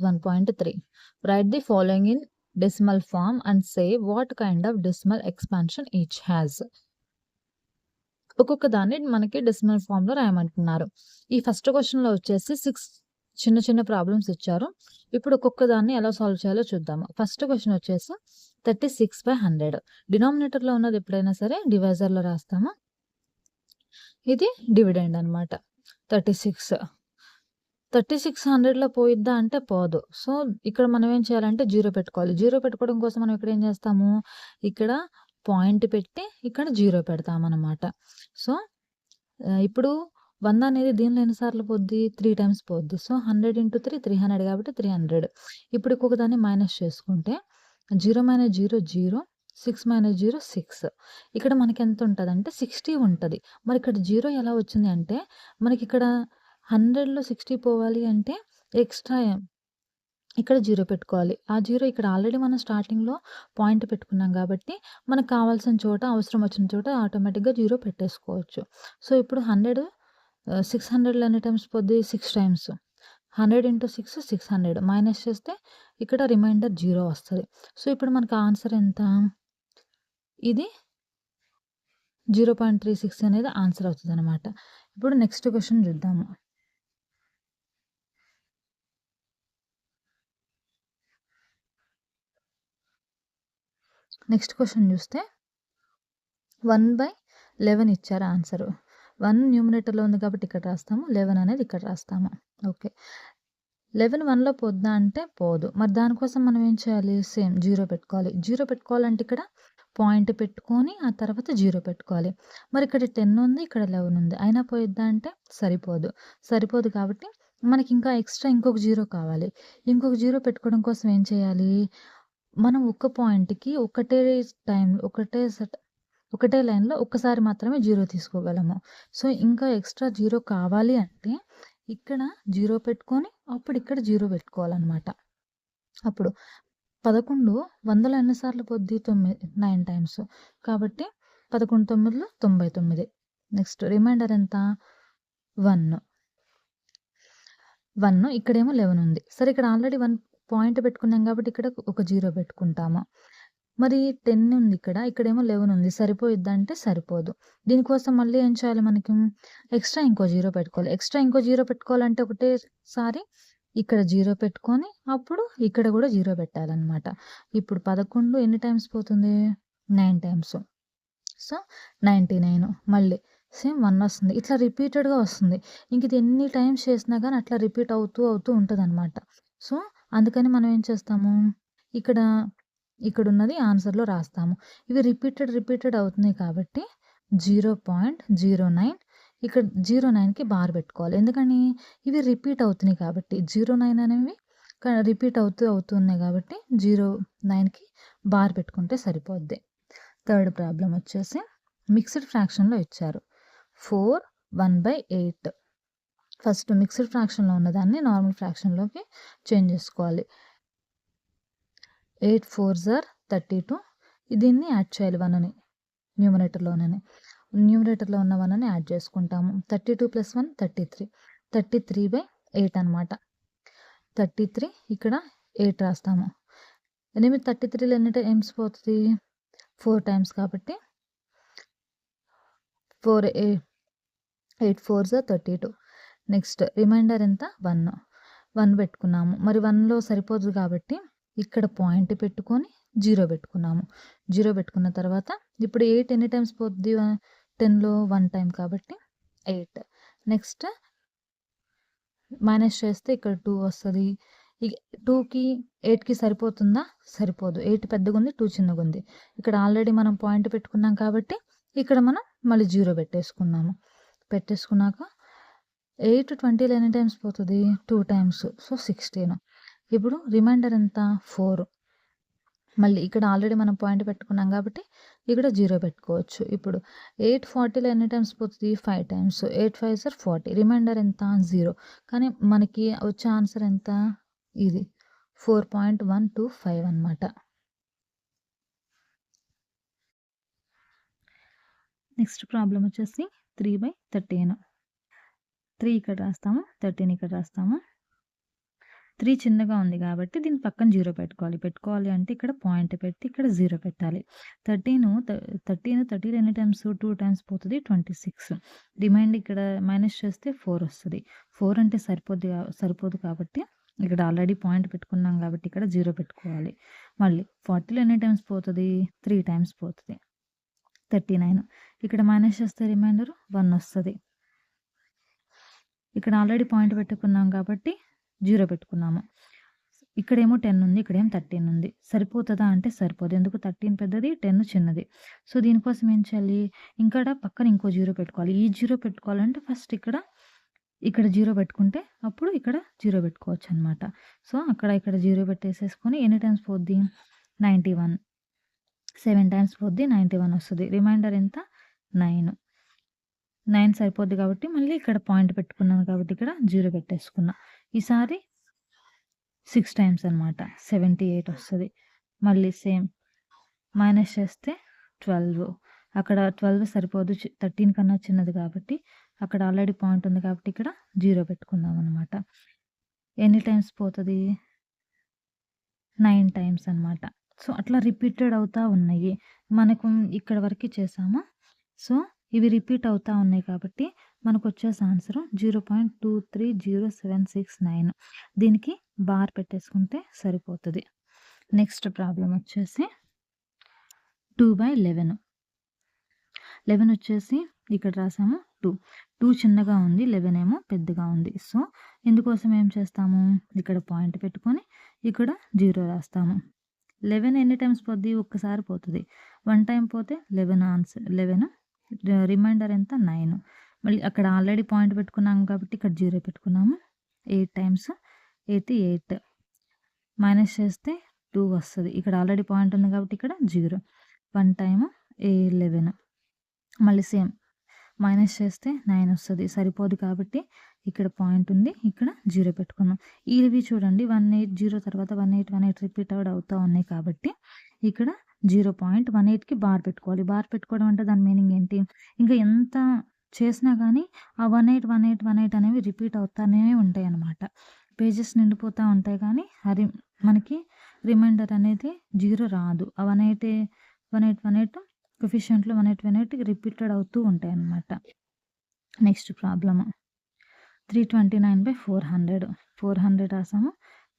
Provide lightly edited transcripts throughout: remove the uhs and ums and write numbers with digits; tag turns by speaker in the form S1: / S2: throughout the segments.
S1: 1.3. Write the following in decimal form and say what kind of decimal expansion each has. ఒక్కొక్క దాన్ని మనకి decimal ఫామ్‌లో రాయమంటున్నారు. ఈ first క్వెషన్‌లో వచ్చేసి 6 చిన్న చిన్న ప్రాబ్లమ్స్ ఇచ్చారు. ఇప్పుడు ఒక్కొక్క దాన్ని ఎలా సాల్వ్ చేయాలో చూద్దాము. ఫస్ట్ క్వెషన్ వచ్చేసి 36/100. డినామినేటర్‌లో ఉన్నది ఎప్పుడైనా సరే డివైజర్‌లో రాస్తాము. ఇది డివిడెండ్ అన్నమాట. 36. 3600లో పోయిద్దా అంటే పోదు. సో, ఇక్కడ మనం ఏం చేయాలంటే 0 పెట్టుకోవాలి. 0 పెట్టుకోవడం కోసం మనం ఇక్కడ ఏం చేస్తాము, ఇక్కడ పాయింట్ పెట్టి ఇక్కడ 0 పెడతామన్నమాట. సో, ఇప్పుడు 100 అనేది దీనిలో ఎన్ని సార్లు పోద్ది? 3 టైమ్స్ పోద్ది. సో, 100 × 3 300 కాబట్టి 300. ఇప్పుడు ఇంకొక దాన్ని మైనస్ చేసుకుంటే 0 - 0 0, 6 - 0 6. ఇక్కడ మనకి ఎంత ఉంటదంటే 60 ఉంటది. మరి ఇక్కడ 0 ఎలా వచ్చింది అంటే మనకిక్కడ 100లో 60 పోవాలి అంటే ఎక్స్‌ట్రా ఇక్కడ 0 పెట్టుకోవాలి. ఆ 0 ఇక్కడ ఆల్రెడీ మనం స్టార్టింగ్‌లో పాయింట్ పెట్టుకున్నాం కాబట్టి మనకు కావాల్సిన చోట, అవసరం వచ్చిన చోట ఆటోమేటిక్‌గా 0 పెట్టేసుకోవచ్చు. సో, ఇప్పుడు 600లో ఎన్ని టైమ్స్ పోద్ది? 6 టైమ్స్. 100 × 6 600 మైనస్ చేస్తే ఇక్కడ రిమైండర్ 0 వస్తది. సో, ఇప్పుడు మనకు ఆన్సర్ ఎంత? ఇది 0.36 అనేది ఆన్సర్ అవుతదనమాట. ఇప్పుడు నెక్స్ట్ క్వెషన్ చూద్దాము. నెక్స్ట్ క్వెషన్ చూస్తే 1/11 ఇచ్చారు ఆన్సరు. 1 న్యూమరేటర్‌లో ఉంది కాబట్టి ఇక్కడ రాస్తాము. 11 అనేది ఇక్కడ రాస్తాము. ఓకే. 11 1లో పోద్దా అంటే పోదు. మరి దానికోసం మనం ఏం చేయాలి? సేమ్ 0 పెట్టుకోవాలి. 0 పెట్టుకోవాలంటే ఇక్కడ పాయింట్ పెట్టుకొని ఆ తర్వాత 0 పెట్టుకోవాలి. మరి ఇక్కడ 10 ఉంది, ఇక్కడ 11 ఉంది. అయినా పోయిద్దా అంటే సరిపోదు. సరిపోదు కాబట్టి మనకి ఇంకా ఎక్స్ట్రా ఇంకొక 0 కావాలి. ఇంకొక 0 పెట్టుకోవడం కోసం ఏం చేయాలి? మనం ఒక్క పాయింట్‌కి ఒకటే లైన్‌లో ఒక్కసారి మాత్రమే 0 తీసుకోగలము. సో, ఇంకా ఎక్స్ట్రా 0 కావాలి అంటే ఇక్కడ 0 పెట్టుకొని అప్పుడు ఇక్కడ 0 పెట్టుకోవాలన్నమాట. అప్పుడు 11 100లో ఎన్ని సార్లు పోద్ది? 9 టైమ్స్. కాబట్టి 11 9లు 99. నెక్స్ట్ రిమైండర్ ఎంత? 1. 1 ఇక్కడేమో 11 ఉంది. సరే, ఇక్కడ ఆల్రెడీ 1 పాయింట్ పెట్టుకున్నాం కాబట్టి ఇక్కడ ఒక 0 పెట్టుకుంటాము. మరి 10 ఉంది ఇక్కడ. ఇక్కడేమో 11 ఉంది. సరిపోయిద్దా అంటే సరిపోదు. దీనికోసం మళ్ళీ ఏం చేయాలి మనకి? ఎక్స్ట్రా ఇంకో 0 పెట్టుకోవాలి. ఎక్స్ట్రా ఇంకో 0 పెట్టుకోవాలంటే ఒకటేసారి ఇక్కడ 0 పెట్టుకొని అప్పుడు ఇక్కడ కూడా 0 పెట్టాలన్నమాట. ఇప్పుడు 11 ఎన్ని టైమ్స్ పోతుంది? 9 టైమ్స్. సో, 99 మళ్ళీ సేమ్ 1 వస్తుంది. ఇట్లా రిపీటెడ్‌గా వస్తుంది. ఇంక ఇది ఎన్ని టైమ్స్ చేసినా గాని అట్లా రిపీట్ అవుతూ ఉంటదన్నమాట. సో, అందుకని మనం ఏం చేస్తాము? ఇక్కడున్నది ఆన్సర్‌లో రాస్తాము. ఇవి రిపీటెడ్ అవుతున్నాయి కాబట్టి 0.09 ఇక్కడ 09కి బార్ పెట్టుకోవాలి. ఎందుకని? ఇవి రిపీట్ అవుతున్నాయి కాబట్టి 09 అనేవి రిపీట్ అవుతూ ఉన్నాయి కాబట్టి 09కి బార్ పెట్టుకుంటే సరిపోద్ది. థర్డ్ ప్రాబ్లమ్ వచ్చేసి మిక్స్డ్ ఫ్రాక్షన్‌లో ఇచ్చారు. 4 1/8. ఫస్ట్ మిక్స్డ్ ఫ్రాక్షన్‌లో ఉన్నదాన్ని నార్మల్ ఫ్రాక్షన్‌లోకి చేంజ్ చేసుకోవాలి. 8 4s are 32. దీన్ని యాడ్ చేయాలి 1ని న్యూమరేటర్‌లోనే. న్యూమరేటర్‌లో ఉన్న 1ని యాడ్ చేసుకుంటాము. 32 + 1 33. 33/8 అనమాట. 33 ఇక్కడ 8 రాస్తాము. 33లో ఎన్ని టైమ్స్ పోతది? 4 టైమ్స్ కాబట్టి 8 4s are 32. నెక్స్ట్ రిమైండర్ ఎంత? 1. 1 పెట్టుకున్నాము. మరి 1లో సరిపోదు కాబట్టి ఇక్కడ పాయింట్ పెట్టుకొని 0 పెట్టుకున్నాము. 0 పెట్టుకున్న తర్వాత ఇప్పుడు 8 ఎన్ని టైమ్స్ పోద్ది? 10లో 1 టైమ్ కాబట్టి 8. నెక్స్ట్ మైనస్ చేస్తే ఇక్కడ 2 వస్తది. 2కి 8కి సరిపోతుందా? సరిపోదు. 8 పెద్దగుంది, 2 చిన్నగుంది. ఇక్కడ ఆల్రెడీ మనం పాయింట్ పెట్టుకున్నాం కాబట్టి ఇక్కడ మనం మళ్ళీ 0 పెట్టేసుకున్నాము. పెట్టేసుకున్నాక 8 20లో ఎన్ని టైమ్స్ పోతది? 2 టైమ్స్. సో, 16. ఇప్పుడు రిమైండర్ ఎంత? 4. మళ్ళీ ఇక్కడ ఆల్రెడీ మనం పాయింట్ పెట్టుకున్నాం కాబట్టి ఇక్కడ 0 పెట్టుకోవచ్చు. ఇప్పుడు 8 40లో ఎన్ని టైమ్స్ పోతది? 5 టైమ్స్. 8 5s are 40. రిమైండర్ ఎంత? 0. కానీ మనకి వచ్చే ఆన్సర్ ఎంత? ఇది 4.125 అన్నమాట. నెక్స్ట్ ప్రాబ్లమ్ వచ్చేసి 3/13. 3 ఇక్కడ రాస్తాము, 13 ఇక్కడ రాస్తాము. 3 చిన్నగా ఉంది కాబట్టి దీని పక్కన 0 పెట్టుకోవాలి. పెట్టుకోవాలి అంటే ఇక్కడ పాయింట్ పెట్టి ఇక్కడ 0 పెట్టాలి. 13 ఎన్ని టైమ్స్ 2 టైమ్స్ పోతది 26. రిమైండర్ ఇక్కడ మైనస్ చేస్తే 4 వస్తది. 4 అంటే సరిపోదు కాబట్టి ఇక్కడ ఆల్రెడీ పాయింట్ పెట్టుకున్నాం కాబట్టి ఇక్కడ 0 పెట్టుకోవాలి. మళ్ళీ 40లో ఎన్ని టైమ్స్ పోతది? 3 టైమ్స్ పోతది. 39 ఇక్కడ మైనస్ చేస్తే రిమైండర్ 1 వస్తది. ఇక్కడ ఆల్రెడీ పాయింట్ పెట్టుకున్నాం కాబట్టి 0 పెట్టుకున్నాము. ఇక్కడేమో 10 ఉంది. ఇక్కడేమో 13 ఉంది. సరిపోతదా అంటే సరిపోదు. ఎందుకు 13 పెద్దది, 10 చిన్నది. సో, దీనికోసం ఏం చేయాలి? ఇక్కడ పక్కన ఇంకో 0 పెట్టుకోవాలి. ఈ 0 పెట్టుకోవాలంటే ఫస్ట్ ఇక్కడ 0 పెట్టుకుంటే అప్పుడు ఇక్కడ 0 పెట్టుకోవచ్చనమాట. సో, ఇక్కడ 0 పెట్టేసేసుకొని ఎన్ని టైమ్స్ పోద్ది? 91. 7 టైమ్స్ పోద్ది 91 వస్తది. రిమైండర్ ఎంత? 9. 9 సరిపోద్ది కాబట్టి మళ్ళీ ఇక్కడ పాయింట్ పెట్టుకున్నాను కాబట్టి ఇక్కడ 0 పెట్టేసుకున్నా. ఈసారి 6 టైమ్స్ అనమాట. 78 వస్తది. మళ్ళీ సేమ్ మైనస్ చేస్తే 12. అక్కడ 12 సరిపోదు. 13 కన్నా చిన్నది కాబట్టి అక్కడ ఆల్రెడీ పాయింట్ ఉంది కాబట్టి ఇక్కడ 0 పెట్టుకుందాం అనమాట. ఎన్ని టైమ్స్ పోతది? 9 టైమ్స్ అనమాట. సో, అట్లా రిపీటెడ్ అవుతా ఉన్నాయి. మనకు ఇక్కడ వరకు చేసాము. సో, ఇవి రిపీట్ అవుతా ఉన్నాయి కాబట్టి మనకొచ్చేసే ఆన్సర్ 0.230769. దీనికి బార్ పెట్టేసుకుంటే సరిపోతది. నెక్స్ట్ ప్రాబ్లమ్ వచ్చేసి 2/11. 11 వచ్చేసి ఇక్కడ రాసాము 2. 2 చిన్నగా ఉంది. 11 ఏమో పెద్దగా ఉంది. సో, ఇందుకోసం ఏం చేస్తాము? ఇక్కడ పాయింట్ పెట్టుకొని ఇక్కడ 0 రాస్తాము. 11 ఎన్ని టైమ్స్ పోద్ది? ఒక్కసారి పోతది. 1 టైమ్ పోతే 11 ఆన్సర్ 11. రిమైండర్ ఎంత? 9. మళ్ళీ అక్కడ ఆల్రెడీ పాయింట్ పెట్టుకున్నాము కాబట్టి ఇక్కడ 0 పెట్టుకున్నాము. 8 టైమ్స్ 88. మైనస్ చేస్తే 2 వస్తది. ఇక్కడ ఆల్రెడీ పాయింట్ ఉంది కాబట్టి ఇక్కడ 0. 1 టైమ్ 11. మళ్ళీ సేమ్ మైనస్ చేస్తే 9 వస్తది. సరిపోదు కాబట్టి ఇక్కడ పాయింట్ ఉంది. ఇక్కడ 0 పెట్టుకున్నాం. ఇవి చూడండి 180 తర్వాత 18 రిపీట్ అవుతా ఉన్నాయి కాబట్టి ఇక్కడ 0.18కి బార్ పెట్టుకోవాలి. బార్ పెట్టుకోవడం అంటే దాని మీనింగ్ ఏంటి? ఇంకా ఎంత చేసినా కానీ ఆ 18 అనేవి రిపీట్ అవుతానే ఉంటాయన్నమాట. పేజెస్ నిండిపోతూ ఉంటాయి కానీ అది మనకి రిమైండర్ అనేది 0 రాదు. ఆ 18 కోఎఫిషియంట్లు 18 రిపీటెడ్ అవుతూ ఉంటాయి అన్నమాట. Next problem 329/400. 400 రాసాము.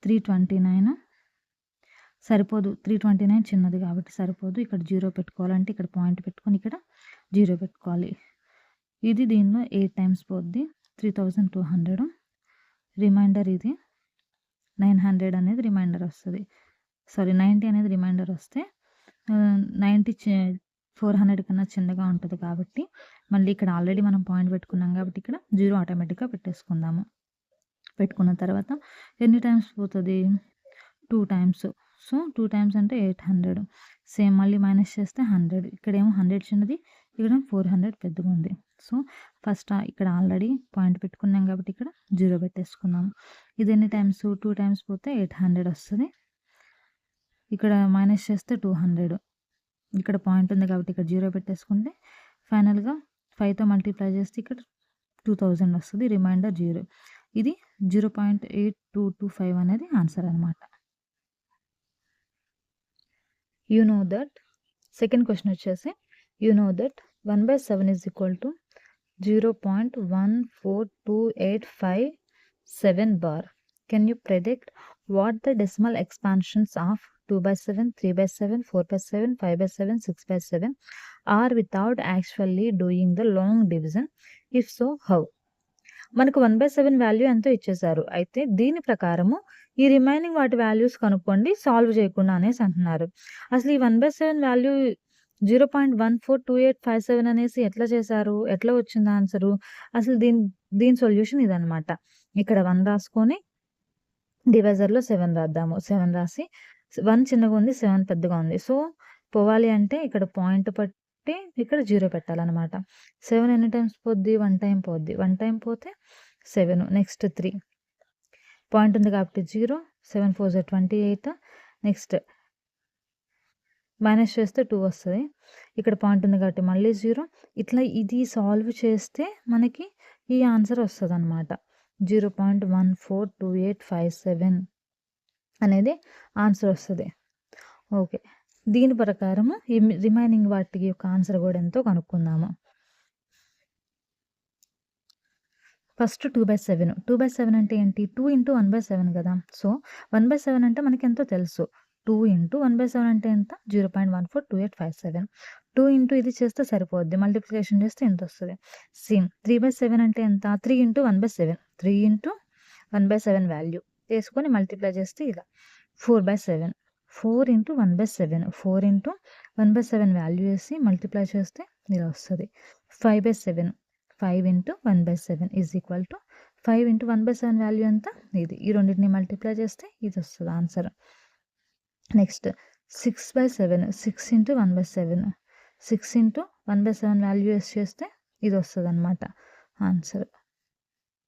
S1: 329 సరిపోదు. 329 చిన్నది కాబట్టి సరిపోదు. ఇక్కడ 0 పెట్టుకోవాలంటే ఇక్కడ పాయింట్ పెట్టుకొని ఇక్కడ 0 పెట్టుకోవాలి. ఇది దీనిలో 8 టైమ్స్ పోద్ది. 3200. రిమైండర్ ఇది 900 అనేది రిమైండర్ వస్తుంది. 90 అనేది రిమైండర్ వస్తే 90 400 కన్నా చిన్నగా ఉంటుంది కాబట్టి మళ్ళీ ఇక్కడ ఆల్రెడీ మనం పాయింట్ పెట్టుకున్నాం కాబట్టి ఇక్కడ 0 ఆటోమేటిక్గా పెట్టేసుకుందాము. పెట్టుకున్న తర్వాత ఎన్ని టైమ్స్ పోతుంది? 2 టైమ్స్. సో, 2 టైమ్స్ అంటే 800. సేమ్ మళ్ళీ మైనస్ చేస్తే 100. ఇక్కడేమో 100 చిన్నది, ఇక్కడ 400 పెద్దగా ఉంది. సో, ఫస్ట్ ఇక్కడ ఆల్రెడీ పాయింట్ పెట్టుకున్నాం కాబట్టి ఇక్కడ 0 పెట్టేసుకున్నాము. ఇది ఎన్ని టైమ్స్? 2 టైమ్స్ పోతే 800 వస్తుంది. ఇక్కడ మైనస్ చేస్తే 200. ఇక్కడ పాయింట్ ఉంది కాబట్టి ఇక్కడ 0 పెట్టేసుకుంటే ఫైనల్గా 5తో మల్టిప్లై చేస్తే ఇక్కడ 2000 వస్తుంది. రిమైండర్ 0. ఇది 0.8225 అనేది ఆన్సర్ అనమాట. You know that second question వచ్చేసి you know that 1/7 is equal to 0.14285 bar. Can you predict what the decimal expansions of 2/7, 3/7, 4/7, 5/7, 6/7 are without actually doing the long division? If so, how? మనకు 1/7 value ఎంతో ఇచ్చేసారు. అయితే దీని ప్రకారము ఈ remaining వాటి values కనుక్కోండి సాల్వ్ చేయకుండా అనేసి అంటున్నారు. అసలు ఈ 1/7 వాల్యూ 0.142857 అనేసి ఎట్లా చేశారు? ఎట్లా వచ్చింది ఆన్సరు? అసలు దీని సొల్యూషన్ ఇదనమాట. ఇక్కడ 1 రాసుకొని డివైజర్లో 7 రాద్దాము. 7 రాసి 1 చిన్నగా ఉంది, 7 పెద్దగా ఉంది. సో, పోవాలి అంటే ఇక్కడ పాయింట్ పట్టి ఇక్కడ 0 పెట్టాలన్నమాట. 7 ఎన్ని టైమ్స్ పోద్ది? 1 టైం పోద్ది. 1 టైం పోతే 7. నెక్స్ట్ 3 పాయింట్ ఉంది కాబట్టి 0. 7 4 28. నెక్స్ట్ మైనస్ చేస్తే 2 వస్తుంది. ఇక్కడ పాయింట్ ఉంది కాబట్టి మళ్ళీ 0. ఇట్లా ఇది సాల్వ్ చేస్తే మనకి ఈ ఆన్సర్ వస్తుంది అనమాట. 0.142857 అనేది ఆన్సర్ వస్తుంది. ఓకే. దీని ప్రకారము ఈ రిమైనింగ్ వాటి యొక్క ఆన్సర్ కూడా ఎంతో కనుక్కుందాము. ఫస్ట్ 2/7. 2/7 అంటే ఏంటి? 2 × 1/7 కదా! సో, 1/7 అంటే మనకెంతో తెలుసు. 2 × 1/7 అంటే ఎంత? 0.142857. 2 ఇంటూ ఇది చేస్తే సరిపోద్ది. మల్టిప్లికేషన్ చేస్తే ఇంతొస్తది. సేమ్ 3/7 అంటే ఎంత? 3 × 1/7. 3 × 1/7 వాల్యూ తీసుకొని మల్టిప్లై చేస్తే ఇలా 4/7. 4 × 1/7. 4 × 1/7 వాల్యూ వేసి మల్టిప్లై చేస్తే ఇలా వస్తది. 5/7. 5 × 1/7 = 5 × 1/7 వాల్యూ ఎంత? ఇది. ఈ రెండిటిని మల్టిప్లై చేస్తే ఇది వస్తది ఆన్సర్. నెక్స్ట్ 6/7. 6 × 1/7. 6 × 1/7 వాల్యూ వేసి చేస్తే ఇది వస్తదనమాట ఆన్సర్.